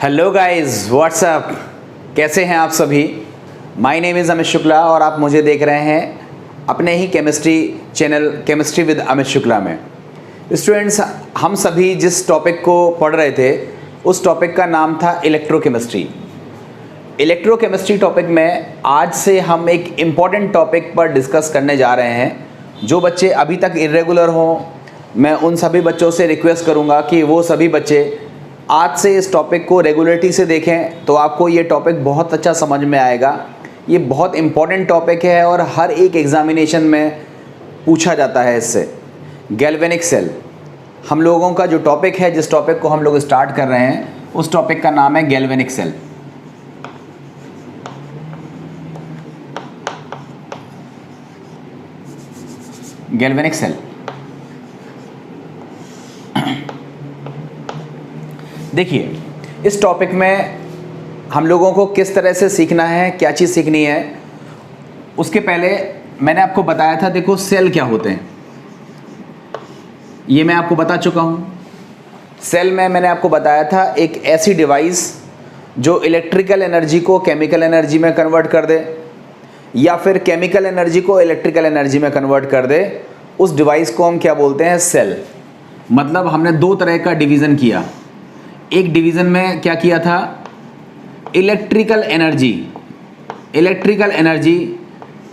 Hello guys, WhatsApp. कैसे हैं आप सभी। My name is Amit Shukla और आप मुझे देख रहे हैं अपने ही chemistry channel chemistry with Amit Shukla में। स्टूडेंट्स, हम सभी जिस टॉपिक को पढ़ रहे थे उस टॉपिक का नाम था इलेक्ट्रोकेमिस्ट्री। इलेक्ट्रोकेमिस्ट्री टॉपिक में आज से हम एक इम्पॉर्टेंट टॉपिक पर डिस्कस करने जा रहे हैं। जो बच्चे अभी तक इरेगुलर हों, मैं उन सभी बच्चों से रिक्वेस्ट करूंगा कि वो सभी बच्चे आज से इस टॉपिक को रेगुलरिटी से देखें, तो आपको ये टॉपिक बहुत अच्छा समझ में आएगा। ये बहुत इम्पॉर्टेंट टॉपिक है और हर एक एग्जामिनेशन में पूछा जाता है इससे। गैल्वेनिक सेल हम लोगों का जो टॉपिक है, जिस टॉपिक को हम लोग स्टार्ट कर रहे हैं, उस टॉपिक का नाम है गैल्वेनिक सेल। गैल्वेनिक सेल देखिए, इस टॉपिक में हम लोगों को किस तरह से सीखना है, क्या चीज़ सीखनी है, उसके पहले मैंने आपको बताया था। देखो, सेल क्या होते हैं ये मैं आपको बता चुका हूँ। सेल में मैंने आपको बताया था एक ऐसी डिवाइस जो इलेक्ट्रिकल एनर्जी को केमिकल एनर्जी में कन्वर्ट कर दे या फिर केमिकल एनर्जी को इलेक्ट्रिकल एनर्जी में कन्वर्ट कर दे। उस डिवाइस को हम क्या बोलते हैं? सेल। मतलब हमने दो तरह का डिवीज़न किया। एक डिवीज़न में क्या किया था? इलेक्ट्रिकल एनर्जी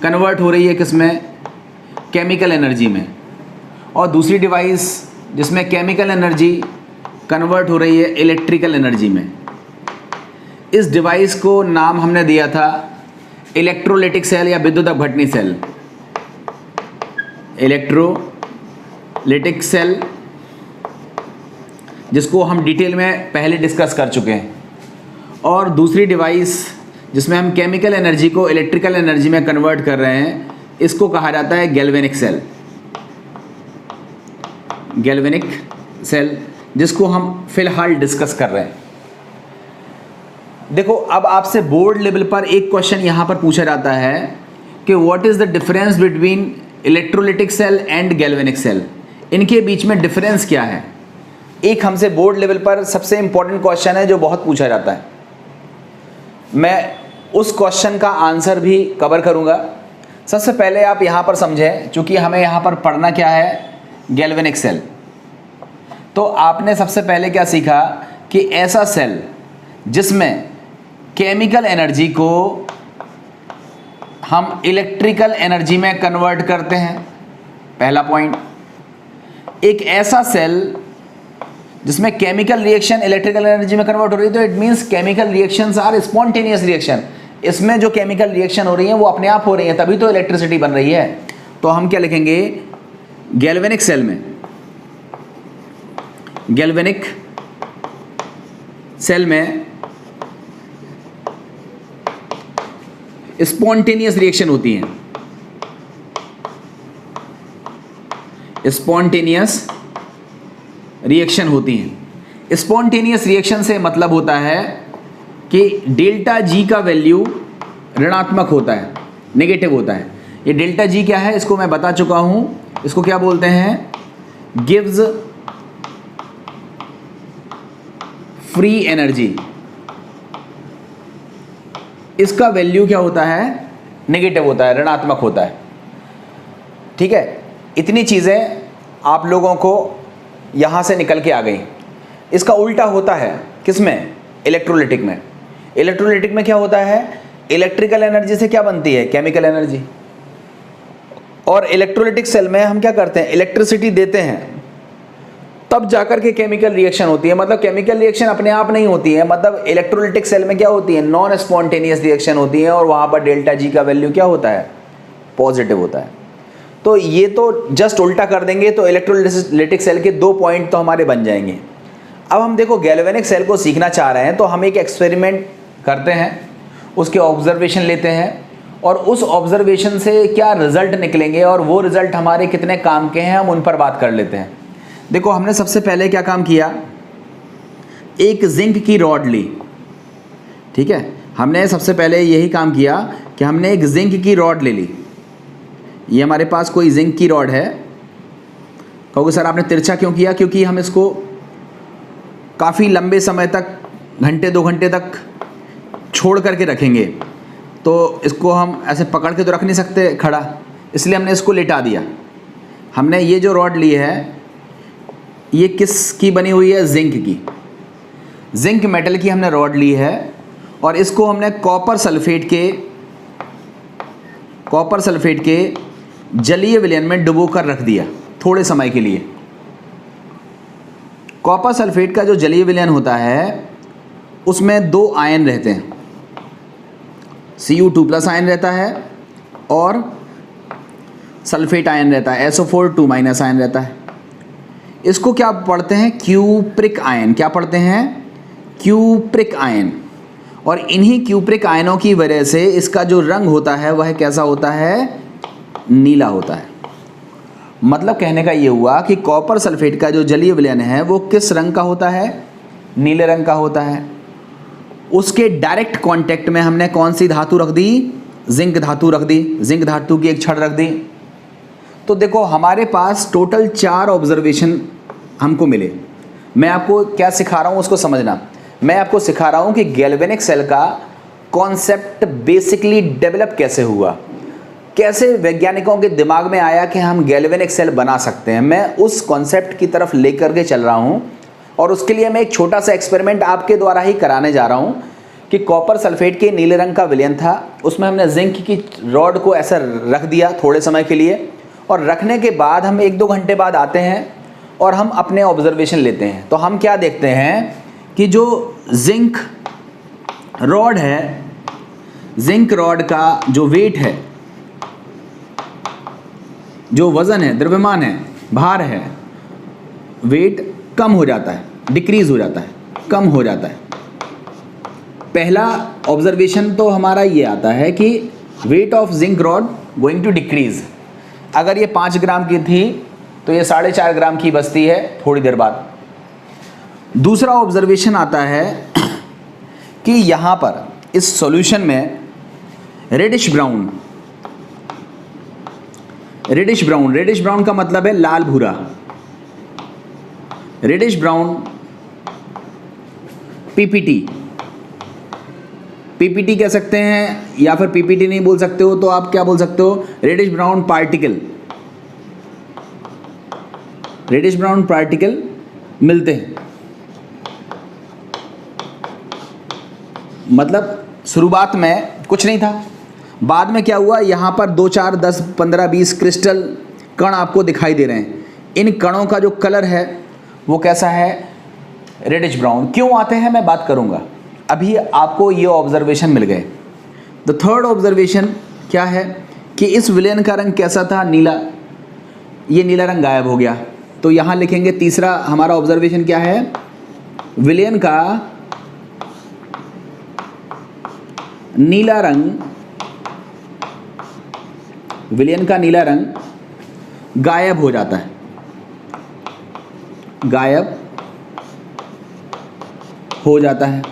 कन्वर्ट हो रही है किसमें? केमिकल एनर्जी में। और दूसरी डिवाइस जिसमें केमिकल एनर्जी कन्वर्ट हो रही है इलेक्ट्रिकल एनर्जी में। इस डिवाइस को नाम हमने दिया था इलेक्ट्रोलिटिक सेल या विद्युत अपघटनी सेल। इलेक्ट्रोलिटिक सेल, जिसको हम डिटेल में पहले डिस्कस कर चुके हैं। और दूसरी डिवाइस जिसमें हम केमिकल एनर्जी को इलेक्ट्रिकल एनर्जी में कन्वर्ट कर रहे हैं, इसको कहा जाता है गैल्वेनिक सेल। गैल्वेनिक सेल, जिसको हम फिलहाल डिस्कस कर रहे हैं। देखो, अब आपसे बोर्ड लेवल पर एक क्वेश्चन यहाँ पर पूछा जाता है कि what is the difference between electrolytic cell and galvanic cell. इनके बीच में डिफरेंस क्या है? एक हमसे बोर्ड लेवल पर सबसे इंपॉर्टेंट क्वेश्चन है जो बहुत पूछा जाता है। मैं उस क्वेश्चन का आंसर भी कवर करूंगा। सबसे पहले आप यहाँ पर समझें, चूँकि हमें यहाँ पर पढ़ना क्या है? Galvanic cell. तो आपने सबसे पहले क्या सीखा कि ऐसा सेल जिसमें केमिकल एनर्जी को हम इलेक्ट्रिकल एनर्जी में कन्वर्ट करते हैं, पहला पॉइंट। एक ऐसा सेल जिसमें केमिकल रिएक्शन इलेक्ट्रिकल एनर्जी में कन्वर्ट हो रही है, तो it means chemical reactions are spontaneous reaction. इसमें जो केमिकल रिएक्शन हो रही है वो अपने आप हो रही है, तभी तो इलेक्ट्रिसिटी बन रही है। तो हम क्या लिखेंगे गैल्वेनिक सेल में? गैल्वेनिक सेल में स्पॉन्टेनियस रिएक्शन होती है। स्पॉन्टेनियस रिएक्शन होती हैं। स्पॉन्टेनियस रिएक्शन से मतलब होता है कि डेल्टा जी का वैल्यू ऋणात्मक होता है, नेगेटिव होता है। ये डेल्टा जी क्या है इसको मैं बता चुका हूं। इसको क्या बोलते हैं? Gives free energy. इसका वैल्यू क्या होता है? नेगेटिव होता है, ऋणात्मक होता है। ठीक है, इतनी चीज़ें आप लोगों को यहाँ से निकल के आ गई। इसका उल्टा होता है किसमें? इलेक्ट्रोलिटिक में। इलेक्ट्रोलिटिक में क्या होता है? इलेक्ट्रिकल एनर्जी से क्या बनती है? Chemical energy. और इलेक्ट्रोलिटिक सेल में हम क्या करते हैं? इलेक्ट्रिसिटी देते हैं, तब जाकर के केमिकल रिएक्शन होती है। मतलब केमिकल रिएक्शन अपने आप नहीं होती है। मतलब इलेक्ट्रोलिटिक सेल में क्या होती है? नॉन स्पॉन्टेनियस रिएक्शन होती है और वहाँ पर डेल्टा जी का वैल्यू क्या होता है? पॉजिटिव होता है। तो ये तो जस्ट उल्टा कर देंगे तो इलेक्ट्रोलिटिक सेल के दो पॉइंट तो हमारे बन जाएंगे। अब हम देखो गैल्वेनिक सेल को सीखना चाह रहे हैं, तो हम एक एक्सपेरिमेंट करते हैं, उसके ऑब्जर्वेशन लेते हैं और उस ऑब्जर्वेशन से क्या रिजल्ट निकलेंगे और वो रिजल्ट हमारे कितने काम के हैं, हम उन पर बात कर लेते हैं। देखो, हमने सबसे पहले क्या काम किया? एक जिंक की रॉड ली। ठीक है, हमने सबसे पहले यही काम किया कि हमने एक जिंक की रॉड ले ली। ये हमारे पास कोई जिंक की रॉड है। कहोगे सर आपने तिरछा क्यों किया? क्योंकि हम इसको काफ़ी लंबे समय तक घंटे 2 घंटे तक छोड़ करके रखेंगे तो इसको हम ऐसे पकड़ के तो रख नहीं सकते खड़ा, इसलिए हमने इसको लेटा दिया। हमने ये जो रॉड ली है ये किस की बनी हुई है? जिंक की, जिंक मेटल की हमने रॉड ली है और इसको हमने कॉपर सल्फेट के जलीय विलयन में डुबो कर रख दिया थोड़े समय के लिए। कॉपर सल्फेट का जो जलीय विलयन होता है उसमें 2 आयन रहते हैं, Cu2+ आयन रहता है और सल्फेट आयन रहता है, SO4 2- आयन रहता है। इसको क्या पढ़ते हैं? Cupric ion. क्या पढ़ते हैं? Cupric ion. और इन्हीं क्यूप्रिक आयनों की वजह से इसका जो रंग होता है वह कैसा होता है? नीला होता है। मतलब कहने का ये हुआ कि कॉपर सल्फेट का जो जलीय विलयन है वो किस रंग का होता है? नीले रंग का होता है। उसके डायरेक्ट कांटेक्ट में हमने कौन सी धातु रख दी? जिंक धातु रख दी। जिंक धातु की एक छड़ रख दी। तो देखो हमारे पास टोटल 4 ऑब्जर्वेशन हमको मिले। मैं आपको क्या सिखा रहा हूँ उसको समझना। मैं आपको सिखा रहा हूँ कि गैल्वेनिक सेल का कॉन्सेप्ट बेसिकली डेवलप कैसे हुआ, कैसे वैज्ञानिकों के दिमाग में आया कि हम गैल्वेनिक सेल बना सकते हैं। मैं उस कॉन्सेप्ट की तरफ लेकर के चल रहा हूँ और उसके लिए मैं एक छोटा सा एक्सपेरिमेंट आपके द्वारा ही कराने जा रहा हूँ कि कॉपर सल्फेट के नीले रंग का विलयन था, उसमें हमने जिंक की रॉड को ऐसा रख दिया थोड़े समय के लिए और रखने के बाद हम 1-2 घंटे बाद आते हैं और हम अपने ऑब्जर्वेशन लेते हैं। तो हम क्या देखते हैं कि जो जिंक रॉड है, जिंक रॉड का जो वेट है, जो वज़न है, द्रव्यमान है, भार है, वेट कम हो जाता है, डिक्रीज हो जाता है, कम हो जाता है। पहला ऑब्जर्वेशन तो हमारा ये आता है कि weight of zinc rod going to decrease. अगर ये 5 ग्राम की थी तो ये 4.5 ग्राम की बचती है थोड़ी देर बाद। दूसरा ऑब्जर्वेशन आता है कि यहाँ पर इस सॉल्यूशन में रेडिश ब्राउन का मतलब है लाल भूरा। रेडिश ब्राउन पीपीटी कह सकते हैं या फिर पीपीटी नहीं बोल सकते हो तो आप क्या बोल सकते हो? रेडिश ब्राउन पार्टिकल मिलते हैं। मतलब शुरुआत में कुछ नहीं था, बाद में क्या हुआ? यहाँ पर 2, 4, 10, 15, 20 क्रिस्टल कण आपको दिखाई दे रहे हैं। इन कणों का जो कलर है वो कैसा है? Reddish brown. क्यों आते हैं मैं बात करूँगा। अभी आपको ये ऑब्जर्वेशन मिल गए। द थर्ड ऑब्जर्वेशन क्या है कि इस विलयन का रंग कैसा था? नीला। ये नीला रंग गायब हो गया। तो यहाँ लिखेंगे तीसरा हमारा ऑब्जर्वेशन क्या है? विलयन का नीला रंग गायब हो जाता है, गायब हो जाता है।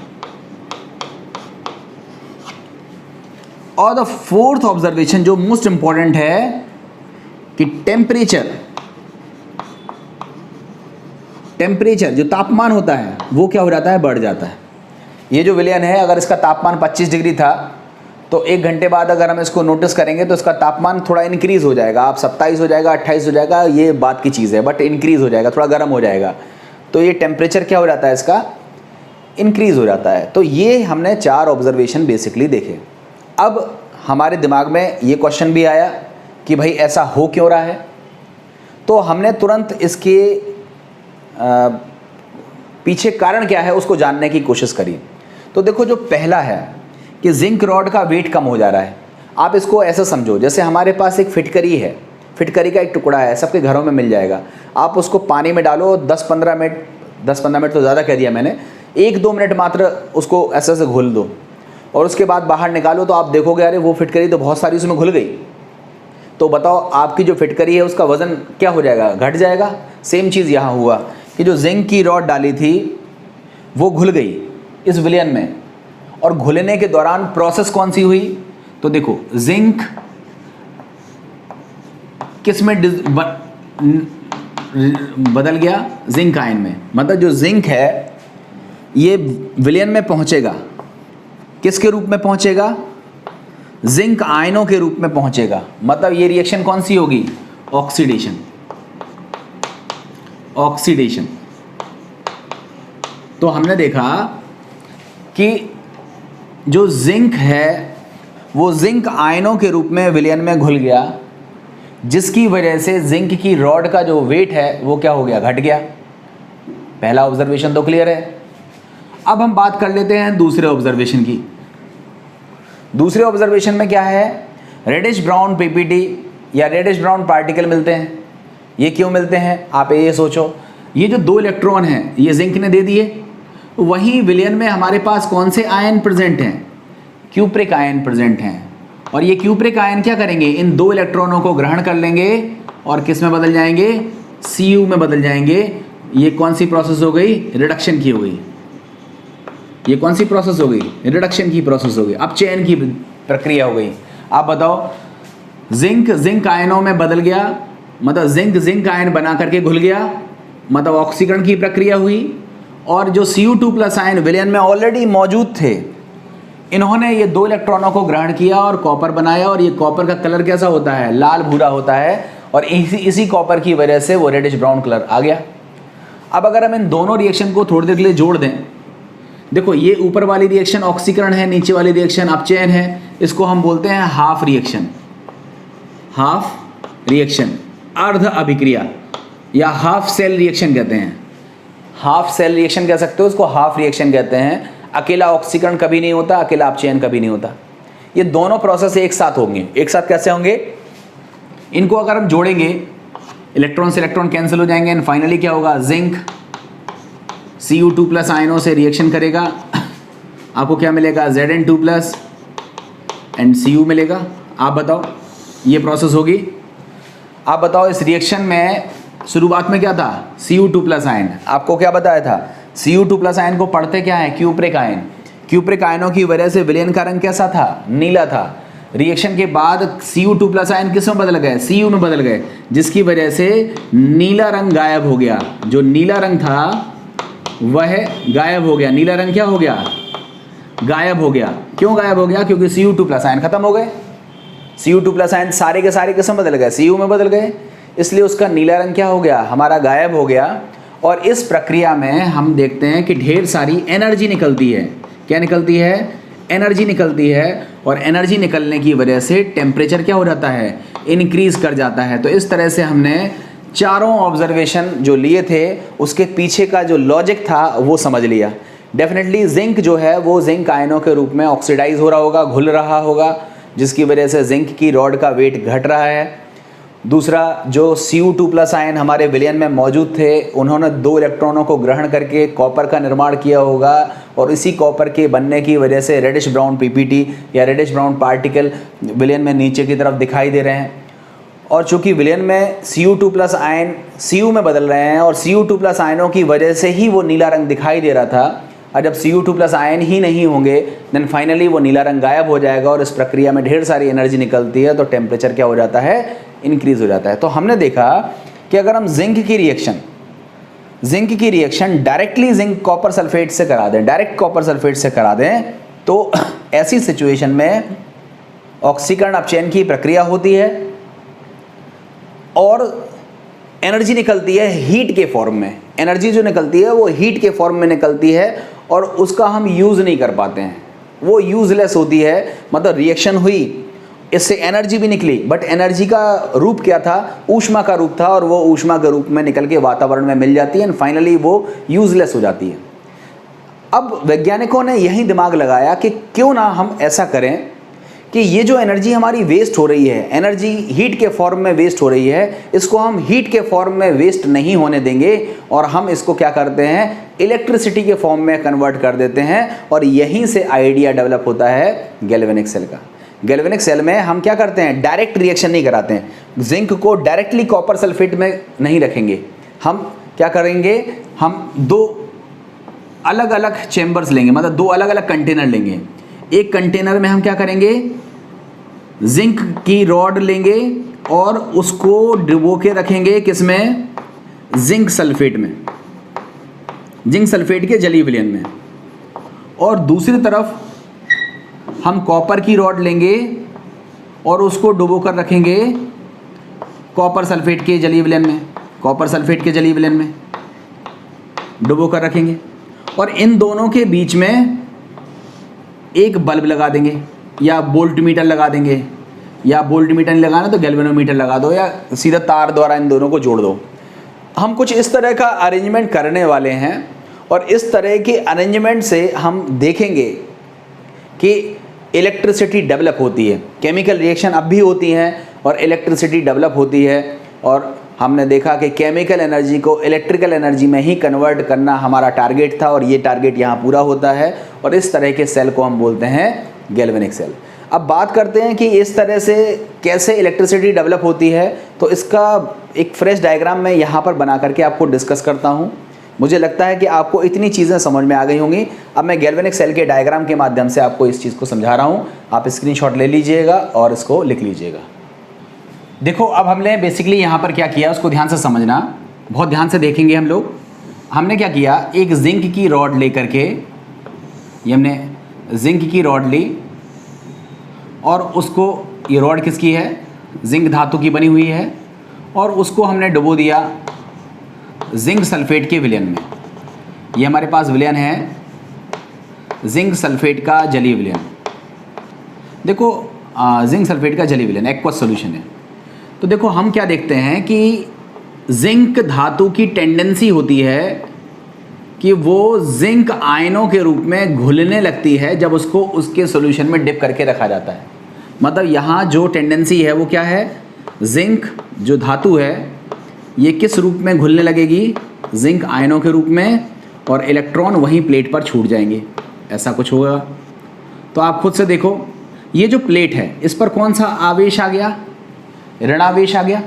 और द फोर्थ ऑब्जर्वेशन जो मोस्ट इंपॉर्टेंट है कि टेम्परेचर जो तापमान होता है वो क्या हो जाता है? बढ़ जाता है। ये जो विलयन है अगर इसका तापमान 25 डिग्री था तो 1 घंटे बाद अगर हम इसको नोटिस करेंगे तो इसका तापमान थोड़ा इंक्रीज़ हो जाएगा। आप 27 हो जाएगा, 28 हो जाएगा, ये बात की चीज़ है, बट इंक्रीज़ हो जाएगा, थोड़ा गर्म हो जाएगा। तो ये टेम्परेचर क्या हो जाता है? इसका इंक्रीज़ हो जाता है। तो ये हमने 4 ऑब्जर्वेशन बेसिकली देखे। अब हमारे दिमाग में ये क्वेश्चन भी आया कि भाई ऐसा हो क्यों रहा है। तो हमने तुरंत इसके पीछे कारण क्या है उसको जानने की कोशिश करी। तो देखो जो पहला है कि जिंक रॉड का वेट कम हो जा रहा है। आप इसको ऐसा समझो जैसे हमारे पास एक फिटकरी है, फिटकरी का एक टुकड़ा है, सबके घरों में मिल जाएगा। आप उसको पानी में डालो 10-15 मिनट तो ज़्यादा कह दिया मैंने, 1-2 मिनट मात्र उसको ऐसे ऐसे घोल दो और उसके बाद बाहर निकालो तो आप देखोगे अरे वो फिटकरी तो बहुत सारी उसमें घुल गई। तो बताओ आपकी जो फिटकरी है उसका वज़न क्या हो जाएगा? घट जाएगा। सेम चीज़ यहाँ हुआ कि जो जिंक की रॉड डाली थी वो घुल गई इस विलयन में, और घुलने के दौरान प्रोसेस कौन सी हुई? तो देखो जिंक किस में बदल गया? जिंक आयन में। मतलब जो जिंक है ये विलयन में पहुंचेगा, किसके रूप में पहुंचेगा? जिंक आयनों के रूप में पहुंचेगा। मतलब ये रिएक्शन कौन सी होगी? ऑक्सीडेशन। ऑक्सीडेशन। तो हमने देखा कि जो जिंक है वो जिंक आयनों के रूप में विलयन में घुल गया, जिसकी वजह से जिंक की रॉड का जो वेट है वो क्या हो गया? घट गया। पहला ऑब्जर्वेशन तो क्लियर है। अब हम बात कर लेते हैं दूसरे ऑब्जर्वेशन की। दूसरे ऑब्जर्वेशन में क्या है? रेडिश ब्राउन पीपीटी या रेडिश ब्राउन पार्टिकल मिलते हैं। ये क्यों मिलते हैं? आप ये सोचो, ये जो 2 इलेक्ट्रॉन हैं ये जिंक ने दे दिए, वहीं विलयन में हमारे पास कौन से आयन प्रेजेंट हैं? क्यूप्रिक आयन प्रेजेंट हैं। और ये क्यूप्रिक आयन क्या करेंगे? इन 2 इलेक्ट्रॉनों को ग्रहण कर लेंगे और किस में बदल जाएंगे? Cu में बदल जाएंगे। ये कौन सी प्रोसेस हो गई? रिडक्शन की हो गई। ये कौन सी प्रोसेस हो गई? रिडक्शन की प्रोसेस हो गई। अब चयन की प्रक्रिया हो गई। आप बताओ, जिंक आयनों में बदल गया, मतलब जिंक आयन बना करके घुल गया, मतलब ऑक्सीकरण की प्रक्रिया हुई। और जो Cu2+ आयन विलयन में ऑलरेडी मौजूद थे, इन्होंने ये 2 इलेक्ट्रॉनों को ग्रहण किया और कॉपर बनाया। और ये कॉपर का कलर कैसा होता है? लाल भूरा होता है। और इसी कॉपर की वजह से वो रेडिश ब्राउन कलर आ गया। अब अगर हम इन दोनों रिएक्शन को थोड़ी देर के लिए जोड़ दें, देखो ये ऊपर वाली रिएक्शन ऑक्सीकरण है, नीचे वाली रिएक्शन अपचयन है। इसको हम बोलते हैं हाफ रिएक्शन। हाफ रिएक्शन, अर्ध अभिक्रिया या हाफ सेल रिएक्शन कहते हैं। हाफ सेल रिएक्शन कह सकते हो इसको, हाफ रिएक्शन कहते हैं। अकेला ऑक्सीकरण कभी नहीं होता, अकेला अपचयन कभी नहीं होता। ये दोनों प्रोसेस एक साथ होंगे। एक साथ कैसे होंगे? इनको अगर हम जोड़ेंगे, इलेक्ट्रॉन से इलेक्ट्रॉन कैंसिल हो जाएंगे एंड फाइनली क्या होगा? जिंक Cu2+ आयनों से रिएक्शन करेगा, आपको क्या मिलेगा? Zn2+ एंड Cu मिलेगा। आप बताओ, ये प्रोसेस होगी। आप बताओ, इस रिएक्शन में शुरुआत में क्या था? Cu2+ ion. आपको क्या बताया था? Cu2+ आयन को पढ़ते क्या है? Cupric ion. क्यूप्रिक आयनों की वजह से विलयन का रंग कैसा था? नीला था। रिएक्शन के बाद Cu2+ आयन किस में बदल गए? Cu में बदल गए, जिसकी वजह से नीला रंग गायब हो गया। जो नीला रंग था वह गायब हो गया। नीला रंग क्या हो गया? गायब हो गया। क्यों गायब हो गया? क्योंकि Cu2+ आयन खत्म हो गए। Cu2+ आयन सारे के सारे किस में बदल गए? Cu में बदल गए, इसलिए उसका नीला रंग क्या हो गया? हमारा गायब हो गया। और इस प्रक्रिया में हम देखते हैं कि ढेर सारी एनर्जी निकलती है। क्या निकलती है? एनर्जी निकलती है। और एनर्जी निकलने की वजह से टेम्परेचर क्या हो जाता है? इंक्रीज कर जाता है। तो इस तरह से हमने चारों ऑब्जर्वेशन जो लिए थे उसके पीछे का जो लॉजिक था वो समझ लिया। डेफिनेटली जिंक जो है वो जिंक आयनों के रूप में ऑक्सीडाइज हो रहा होगा, घुल रहा होगा, जिसकी वजह से जिंक की रॉड का वेट घट रहा है। दूसरा, जो Cu2+ आयन हमारे विलयन में मौजूद थे, उन्होंने 2 इलेक्ट्रॉनों को ग्रहण करके कॉपर का निर्माण किया होगा। और इसी कॉपर के बनने की वजह से रेडिश ब्राउन पीपीटी या रेडिश ब्राउन पार्टिकल विलयन में नीचे की तरफ दिखाई दे रहे हैं। और चूंकि विलयन में Cu2+ आयन Cu में बदल रहे हैं और Cu2+ आयनों की वजह से ही वो नीला रंग दिखाई दे रहा था। और जब Cu2+ आयन ही नहीं होंगे देन फाइनली वो नीला रंग गायब हो जाएगा और इस प्रक्रिया में ढेर सारी एनर्जी निकलती है, तो टेम्परेचर क्या हो जाता है? इंक्रीज हो जाता है। तो हमने देखा कि अगर हम जिंक की reaction directly zinc copper sulphate से करा दें, डायरेक्ट कॉपर सल्फेट से करा दें, तो ऐसी सिचुएशन में ऑक्सीकरण अपचयन की प्रक्रिया होती है और एनर्जी निकलती है हीट के फॉर्म में। एनर्जी जो निकलती है वो हीट के फॉर्म में निकलती है और उसका हम यूज़ नहीं कर पाते हैं, वो यूज़लेस होती है। मतलब रिएक्शन हुई, इससे एनर्जी भी निकली, बट एनर्जी का रूप क्या था? ऊष्मा का रूप था, और वो ऊष्मा के रूप में निकल के वातावरण में मिल जाती है एंड फाइनली वो यूज़लेस हो जाती है। अब वैज्ञानिकों ने यही दिमाग लगाया कि क्यों ना हम ऐसा करें कि ये जो एनर्जी हमारी वेस्ट हो रही है, एनर्जी हीट के फॉर्म में वेस्ट हो रही है, इसको हम हीट के फॉर्म में वेस्ट नहीं होने देंगे और हम इसको क्या करते हैं? इलेक्ट्रिसिटी के फॉर्म में कन्वर्ट कर देते हैं। और यहीं से आइडिया डेवलप होता है गैल्वेनिक सेल का। गैल्वेनिक सेल में हम क्या करते हैं? डायरेक्ट रिएक्शन नहीं कराते हैं। जिंक को डायरेक्टली कॉपर सल्फेट में नहीं रखेंगे। हम क्या करेंगे? हम 2 अलग अलग चैम्बर्स लेंगे, मतलब 2 अलग अलग कंटेनर लेंगे। एक कंटेनर में हम क्या करेंगे? जिंक की रॉड लेंगे और उसको डुबो के रखेंगे किसमें? जिंक सल्फेट में, जिंक सल्फेट के जलीय विलयन में। और दूसरी तरफ हम कॉपर की रॉड लेंगे और उसको डुबो कर रखेंगे कॉपर सल्फेट के जलीय विलयन में, कॉपर सल्फेट के जलीय विलयन में डुबो कर रखेंगे, और इन दोनों के बीच में एक बल्ब लगा देंगे या वोल्ट मीटर लगा देंगे, या वोल्ट मीटर नहीं लगाना तो गैल्वेनोमीटर लगा दो, या सीधा तार द्वारा इन दोनों को जोड़ दो। हम कुछ इस तरह का अरेंजमेंट करने वाले हैं, और इस तरह के अरेंजमेंट से हम देखेंगे कि इलेक्ट्रिसिटी डेवलप होती है, केमिकल रिएक्शन अब भी होती हैं और इलेक्ट्रिसिटी डेवलप होती है, और हमने देखा कि केमिकल एनर्जी को इलेक्ट्रिकल एनर्जी में ही कन्वर्ट करना हमारा टारगेट था, और ये टारगेट यहाँ पूरा होता है, और इस तरह के सेल को हम बोलते हैं गैल्वेनिक सेल। अब बात करते हैं कि इस तरह से कैसे इलेक्ट्रिसिटी डेवलप होती है, तो इसका एक फ्रेश डायग्राम मैं यहाँ पर बना करके आपको डिस्कस करता हूँ। मुझे लगता है कि आपको इतनी चीज़ें समझ में आ गई होंगी। अब मैं गैल्वेनिक सेल के डायग्राम के माध्यम से आपको इस चीज़ को समझा रहा हूँ, आप स्क्रीनशॉट ले लीजिएगा और इसको लिख लीजिएगा। देखो, अब हमने बेसिकली यहाँ पर क्या किया उसको ध्यान से समझना, बहुत ध्यान से देखेंगे हम लोग। हमने क्या किया, एक जिंक की रॉड ले करके, ये हमने जिंक की रॉड ली, और उसको, ये रॉड किसकी है, जिंक धातु की बनी हुई है, और उसको हमने डुबो दिया जिंक सल्फेट के विलयन में। ये हमारे पास विलयन है जिंक सल्फेट का जलीय विलयन। देखो, जिंक सल्फेट का जलीय विलयन एक्वस सॉल्यूशन है। तो देखो, हम क्या देखते हैं कि जिंक धातु की टेंडेंसी होती है कि वो जिंक आयनों के रूप में घुलने लगती है जब उसको उसके सॉल्यूशन में डिप करके रखा जाता है। मतलब यहाँ जो टेंडेंसी है वो क्या है, जिंक जो धातु है ये किस रूप में घुलने लगेगी, जिंक आयनों के रूप में, और इलेक्ट्रॉन वहीं प्लेट पर छूट जाएंगे, ऐसा कुछ होगा। तो आप खुद से देखो, ये जो प्लेट है इस पर कौन सा आवेश आ गया, ऋणावेश आ गया।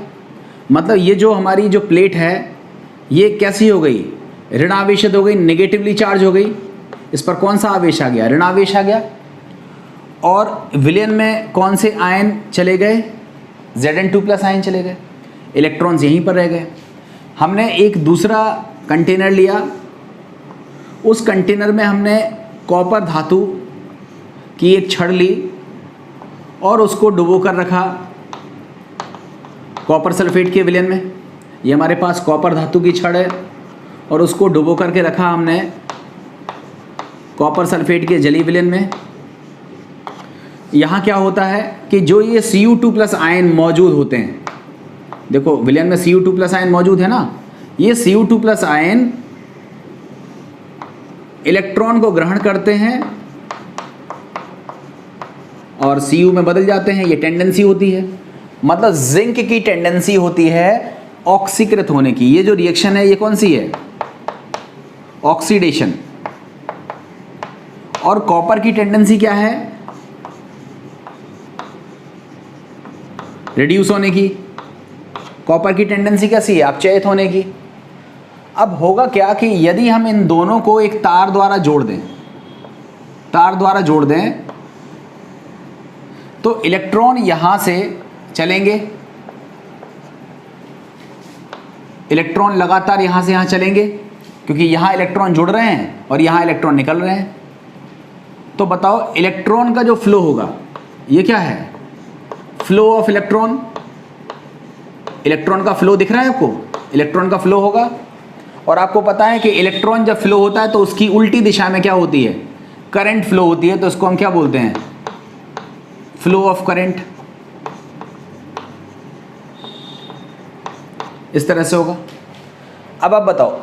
मतलब ये जो हमारी जो प्लेट है ये कैसी हो गई, ऋणावेशित हो गई, नेगेटिवली चार्ज हो गई। इस पर कौन सा आवेश आ गया, ऋणावेश आ गया। और विलयन में कौन से आयन चले गए, Zn2+ आयन चले गए, इलेक्ट्रॉन्स यहीं पर रह गए। हमने एक दूसरा कंटेनर लिया, उस कंटेनर में हमने कॉपर धातु की एक छड़ ली और उसको डुबो कर रखा कॉपर सल्फेट के विलयन में। ये हमारे पास कॉपर धातु की छड़ है और उसको डुबो करके रखा हमने कॉपर सल्फेट के जलीय विलयन में। यहाँ क्या होता है कि जो ये Cu2+ आयन मौजूद होते हैं, देखो विलयन में Cu2+ आयन मौजूद है ना, ये Cu2+ आयन इलेक्ट्रॉन को ग्रहण करते हैं और Cu में बदल जाते हैं, ये टेंडेंसी होती है। मतलब जिंक की टेंडेंसी होती है ऑक्सीकृत होने की। ये जो रिएक्शन है ये कौन सी है, ऑक्सीडेशन। और कॉपर की टेंडेंसी क्या है, रिड्यूस होने की। कॉपर की टेंडेंसी कैसी है, अपचयित होने की। अब होगा क्या कि यदि हम इन दोनों को एक तार द्वारा जोड़ दें, तार द्वारा जोड़ दें, तो इलेक्ट्रॉन यहां से चलेंगे, इलेक्ट्रॉन लगातार यहां से यहां चलेंगे, क्योंकि यहां इलेक्ट्रॉन जुड़ रहे हैं और यहां इलेक्ट्रॉन निकल रहे हैं। तो बताओ इलेक्ट्रॉन का जो फ्लो होगा ये क्या है, फ्लो ऑफ इलेक्ट्रॉन। इलेक्ट्रॉन का फ्लो दिख रहा है आपको, इलेक्ट्रॉन का फ्लो होगा। और आपको पता है कि इलेक्ट्रॉन जब फ्लो होता है तो उसकी उल्टी दिशा में क्या होती है, करंट फ्लो होती है। तो उसको हम क्या बोलते हैं, फ्लो ऑफ करंट। इस तरह से होगा। अब आप बताओ,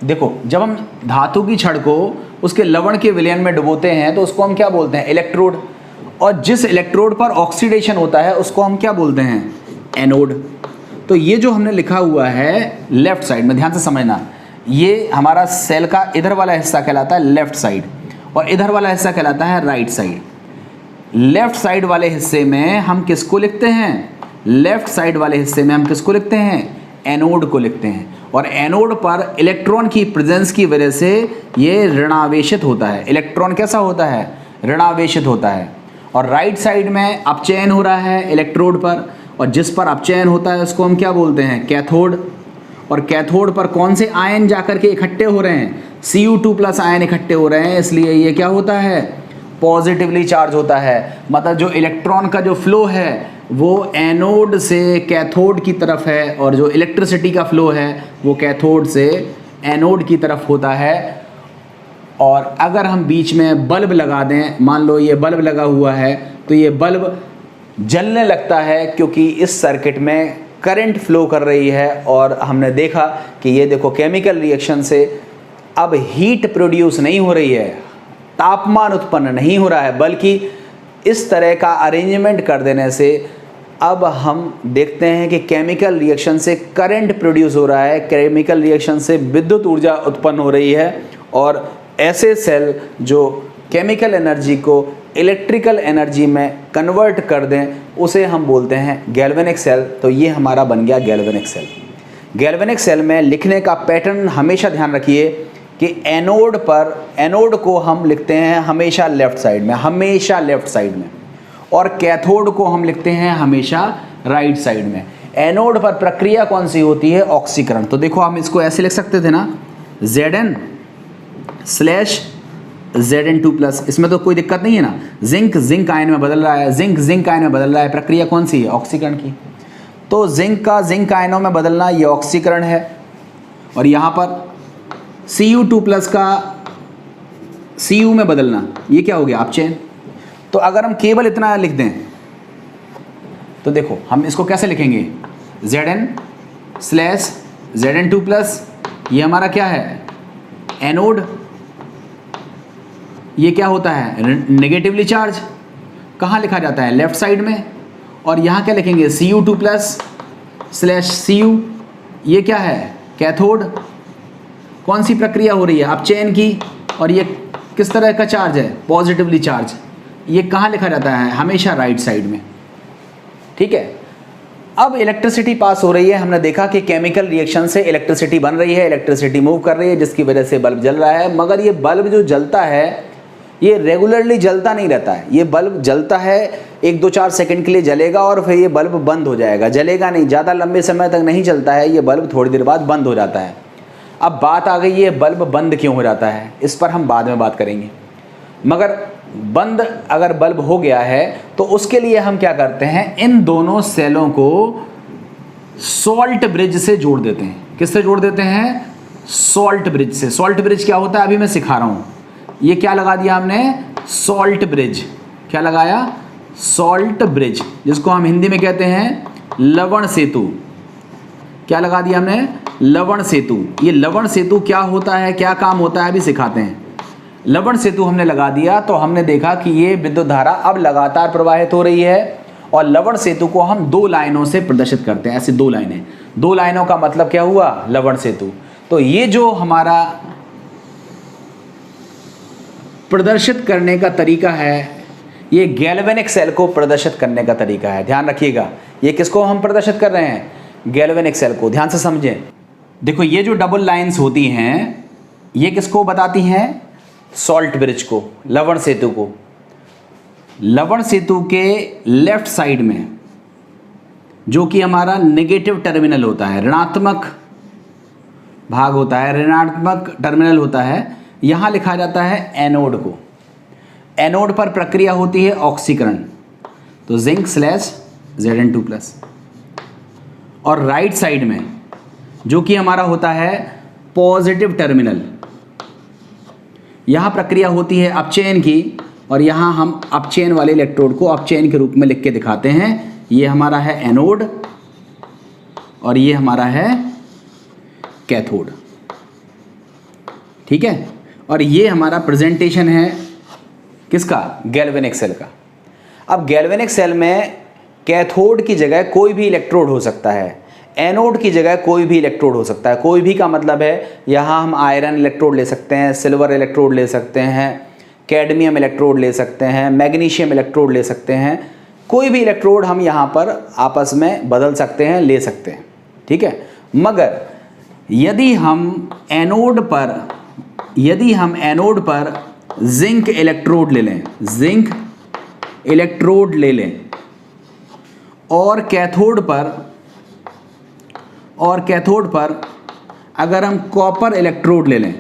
देखो जब हम धातु की छड़ को उसके लवण के विलयन में डुबोते हैं तो उसको हम क्या बोलते हैं, इलेक्ट्रोड। और जिस इलेक्ट्रोड पर ऑक्सीडेशन होता है उसको हम क्या बोलते हैं, एनोड। तो ये जो हमने लिखा हुआ है लेफ्ट साइड में, ध्यान से समझना, ये हमारा सेल का इधर वाला हिस्सा कहलाता है लेफ्ट साइड और इधर वाला हिस्सा कहलाता है राइट साइड। लेफ्ट साइड वाले हिस्से में हम किसको लिखते हैं, लेफ्ट साइड वाले हिस्से में हम किसको लिखते हैं, एनोड को लिखते हैं। और एनोड पर इलेक्ट्रॉन की प्रेजेंस की वजह से ये ऋणावेशित होता है। इलेक्ट्रॉन कैसा होता है, ऋणावेशित होता है। और राइट साइड में अपचयन हो रहा है इलेक्ट्रोड पर, और जिस पर अपचयन होता है उसको हम क्या बोलते हैं, कैथोड। और कैथोड पर कौन से आयन जाकर के इकट्ठे हो रहे हैं, Cu2+ आयन इकट्ठे हो रहे हैं, इसलिए ये क्या होता है, पॉजिटिवली चार्ज होता है। मतलब जो इलेक्ट्रॉन का जो फ्लो है वो एनोड से कैथोड की तरफ है, और जो इलेक्ट्रिसिटी का फ्लो है वो कैथोड से एनोड की तरफ होता है। और अगर हम बीच में बल्ब लगा दें, मान लो ये बल्ब लगा हुआ है, तो ये बल्ब जलने लगता है क्योंकि इस सर्किट में करंट फ्लो कर रही है। और हमने देखा कि ये देखो केमिकल रिएक्शन से अब हीट प्रोड्यूस नहीं हो रही है, तापमान उत्पन्न नहीं हो रहा है, बल्कि इस तरह का अरेंजमेंट कर देने से अब हम देखते हैं कि केमिकल रिएक्शन से करंट प्रोड्यूस हो रहा है, केमिकल रिएक्शन से विद्युत ऊर्जा उत्पन्न हो रही है। और ऐसे सेल जो केमिकल एनर्जी को इलेक्ट्रिकल एनर्जी में कन्वर्ट कर दें, उसे हम बोलते हैं गैल्वेनिक सेल। तो ये हमारा बन गया गैल्वेनिक सेल। गैल्वेनिक सेल में लिखने का पैटर्न हमेशा ध्यान रखिए कि एनोड को हम लिखते हैं हमेशा लेफ्ट साइड में, हमेशा लेफ्ट साइड में, और कैथोड को हम लिखते हैं हमेशा राइट साइड में। एनोड पर प्रक्रिया कौन सी होती है, ऑक्सीकरण। तो देखो हम इसको ऐसे लिख सकते थे ना, Zn/Zn2+, इसमें तो कोई दिक्कत नहीं है ना। जिंक आयन में बदल रहा है, जिंक आयन में बदल रहा है, प्रक्रिया कौन सी है, ऑक्सीकरण की। तो जिंक आयनों में बदलना ये ऑक्सीकरण है। और यहाँ पर Cu2+ का Cu में बदलना, ये क्या हो गया, अपचयन। तो अगर हम केवल इतना लिख दें तो देखो हम इसको कैसे लिखेंगे, Zn/Zn2+, ये हमारा क्या है, एनोड। ये क्या होता है, नेगेटिवली चार्ज। कहाँ लिखा जाता है, लेफ्ट साइड में। और यहाँ क्या लिखेंगे, Cu2+/Cu, ये क्या है, कैथोड। कौन सी प्रक्रिया हो रही है, अपचयन की। और ये किस तरह का चार्ज है, पॉजिटिवली चार्ज। ये कहाँ लिखा जाता है, हमेशा राइट साइड में। ठीक है। अब इलेक्ट्रिसिटी पास हो रही है, हमने देखा कि केमिकल रिएक्शन से इलेक्ट्रिसिटी बन रही है, इलेक्ट्रिसिटी मूव कर रही है, जिसकी वजह से बल्ब जल रहा है। मगर ये बल्ब जो जलता है ये रेगुलरली जलता नहीं रहता है। ये बल्ब जलता है, 1-2-4 सेकंड के लिए जलेगा और फिर ये बल्ब बंद हो जाएगा, जलेगा नहीं, ज़्यादा लंबे समय तक नहीं चलता है। ये बल्ब थोड़ी देर बाद बंद हो जाता है। अब बात आ गई, ये बल्ब बंद क्यों हो जाता है, इस पर हम बाद में बात करेंगे। मगर बंद अगर बल्ब हो गया है तो उसके लिए हम क्या करते हैं, इन दोनों सेलों को सॉल्ट ब्रिज से जोड़ देते हैं। किससे जोड़ देते हैं, सॉल्ट ब्रिज से। सॉल्ट ब्रिज क्या होता है अभी मैं सिखा रहा हूँ। ये क्या लगा दिया हमने, सॉल्ट ब्रिज। क्या लगाया, सॉल्ट ब्रिज, जिसको हम हिंदी में कहते हैं लवण सेतु। क्या लगा दिया हमने, लवण सेतु। ये लवण सेतु क्या होता है, क्या काम होता है, अभी सिखाते हैं। लवण सेतु हमने लगा दिया तो हमने देखा कि ये विद्युत धारा अब लगातार प्रवाहित हो रही है। और लवण सेतु को हम 2 लाइनों से प्रदर्शित करते हैं, ऐसे 2 लाइनें। 2 लाइनों का मतलब क्या हुआ, लवण सेतु। तो ये जो हमारा प्रदर्शित करने का तरीका है, ये गैल्वेनिक सेल को प्रदर्शित करने का तरीका है। ध्यान रखिएगा, ये किसको हम प्रदर्शित कर रहे हैं, गैल्वेनिक सेल को। ध्यान से समझें। देखो ये जो डबल लाइंस होती हैं ये किसको बताती हैं, सॉल्ट ब्रिज को, लवण सेतु को। लवण सेतु के लेफ्ट साइड में जो कि हमारा नेगेटिव टर्मिनल होता है, ऋणात्मक भाग होता है, ऋणात्मक टर्मिनल होता है, यहाँ लिखा जाता है एनोड को। एनोड पर प्रक्रिया होती है ऑक्सीकरण, तो Zn/Zn2+। और राइट साइड में जो कि हमारा होता है पॉजिटिव टर्मिनल, यहाँ प्रक्रिया होती है अपचयन की। और यहाँ हम अपचयन वाले इलेक्ट्रोड को अपचयन के रूप में लिख के दिखाते हैं। ये हमारा है एनोड और ये हमारा है कैथोड। ठीक है। और ये हमारा प्रेजेंटेशन है किसका, गैल्वेनिक सेल का। अब गैल्वेनिक सेल में कैथोड की जगह कोई भी इलेक्ट्रोड हो सकता है, एनोड की जगह कोई भी इलेक्ट्रोड हो सकता है। कोई भी का मतलब है यहाँ हम आयरन इलेक्ट्रोड ले सकते हैं, सिल्वर इलेक्ट्रोड ले सकते हैं, कैडमियम इलेक्ट्रोड ले सकते हैं, मैग्नीशियम इलेक्ट्रोड ले सकते हैं। कोई भी इलेक्ट्रोड हम यहाँ पर आपस में बदल सकते हैं, ले सकते हैं। ठीक है। मगर यदि हम एनोड पर जिंक इलेक्ट्रोड ले लें, जिंक इलेक्ट्रोड ले लें और कैथोड पर अगर हम कॉपर इलेक्ट्रोड ले लें,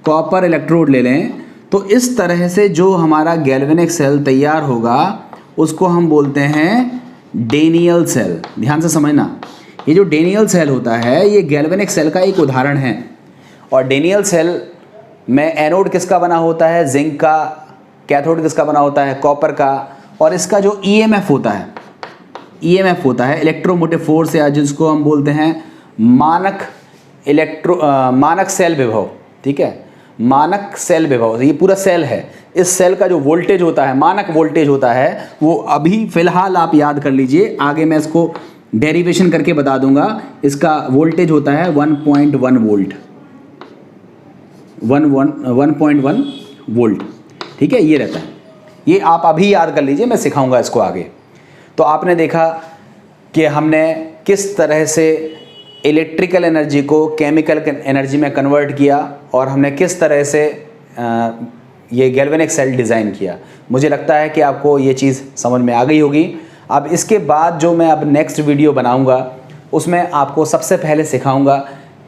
कॉपर इलेक्ट्रोड ले लें, तो इस तरह से जो हमारा गैल्वेनिक सेल तैयार होगा उसको हम बोलते हैं डेनियल सेल। ध्यान से समझना, ये जो डेनियल सेल होता है ये गैल्वेनिक सेल का एक उदाहरण है। और डेनियल सेल में एनोड किसका बना होता है? जिंक का। कैथोड किसका बना होता है? कॉपर का। और इसका जो ईएमएफ होता है, ईएमएफ होता है इलेक्ट्रोमोटिव फोर्स, या जिसको हम बोलते हैं मानक सेल विभव। ठीक है, मानक सेल विभव, ये पूरा सेल है। इस सेल का जो वोल्टेज होता है, मानक वोल्टेज होता है, वो अभी फिलहाल आप याद कर लीजिए, आगे मैं इसको डेरिवेशन करके बता दूंगा। इसका वोल्टेज होता है 1.1 वोल्ट, 1.1 वोल्ट। ठीक है, ये रहता है। ये आप अभी याद कर लीजिए, मैं सिखाऊंगा इसको आगे। तो आपने देखा कि हमने किस तरह से इलेक्ट्रिकल एनर्जी को केमिकल एनर्जी में कन्वर्ट किया, और हमने किस तरह से ये गैल्वेनिक सेल डिज़ाइन किया। मुझे लगता है कि आपको ये चीज़ समझ में आ गई होगी। अब इसके बाद जो मैं अब नेक्स्ट वीडियो बनाऊंगा उसमें आपको सबसे पहले सिखाऊंगा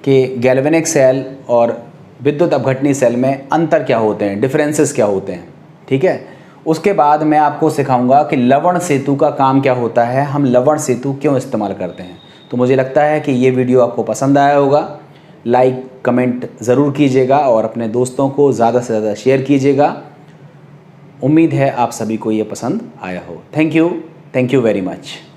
कि गैल्वेनिक सेल और विद्युत अपघटनी सेल में अंतर क्या होते हैं, डिफरेंसेस क्या होते हैं। ठीक है, उसके बाद मैं आपको सिखाऊंगा कि लवण सेतु का काम क्या होता है, हम लवण सेतु क्यों इस्तेमाल करते हैं। तो मुझे लगता है कि ये वीडियो आपको पसंद आया होगा। लाइक कमेंट ज़रूर कीजिएगा और अपने दोस्तों को ज़्यादा से ज़्यादा शेयर कीजिएगा। उम्मीद है आप सभी को ये पसंद आया हो। Thank you very much.